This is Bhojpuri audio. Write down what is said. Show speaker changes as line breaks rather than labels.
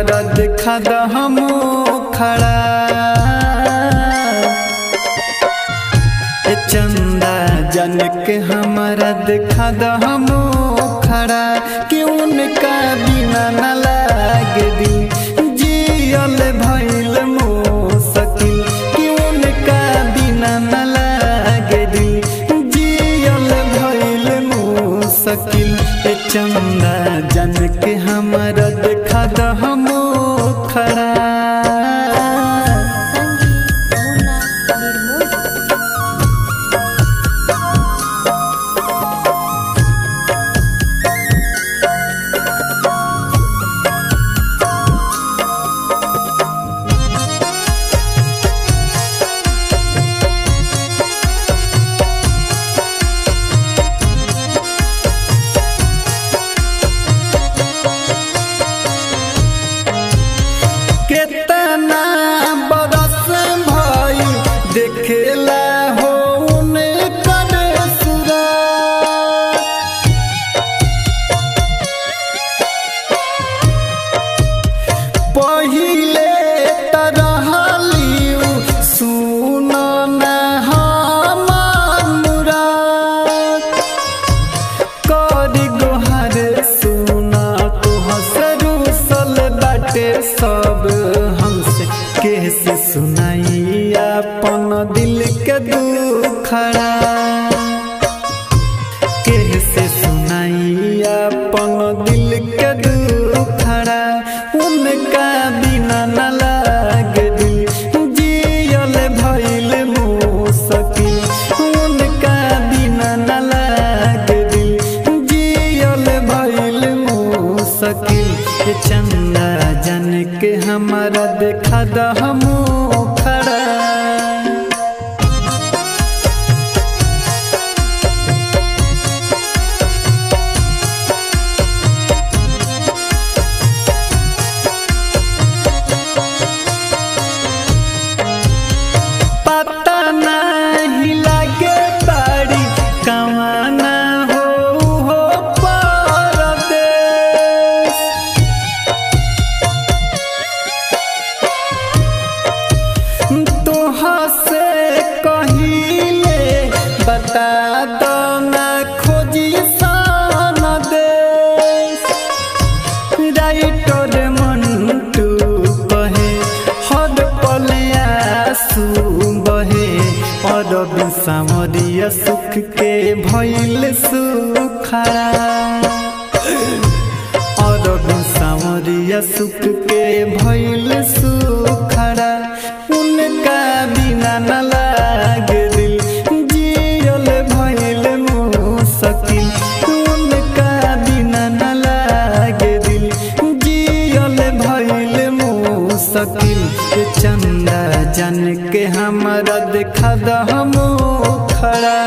हमारा देखा द हम खड़ा चंदा जन के हमारा देखा द हम खड़ा कि उनका बिना न लागे दिल जियल भइल मुश्किल कि उनका बिना न लागे दिल जियल भइल मुश्किल चंदा जन के हमारा देखा द हम खड़ा। कितना बरस भाई देखेला हो उनकर सूरत पहिले तरहलियू सुन न हमार मुराद करी गोहर सुना तो हसरू सल बाटे सब हमसे कैसे सुनाई अपन दिल के दुखड़ा कैसे सुनाई अपन दिल के दुखड़ा उनका बिना न लागे दिल जियल भइल मुश्किल उनका बिना न लागे दिल जियल भइल मुश्किल चंदा जन के हमारा देखा द हम खड़ा। पता नहीं लागे बाड़ी कवाना हो परदेश तोहा से कहिले बता दो ना खोजी सन देश राइटर मंटू कहे हर पल आंसू बहे और सामरिया सुख के भइल सुखड़ा और सामरिया सुख के भइल सुखड़ा उनका बिना न लागे दिल जियल भइल मुश्किल उनका बिना न लागे दिल जियल भइल मुश्किल चंदा जन के हमारा देखा द हम खड़ा।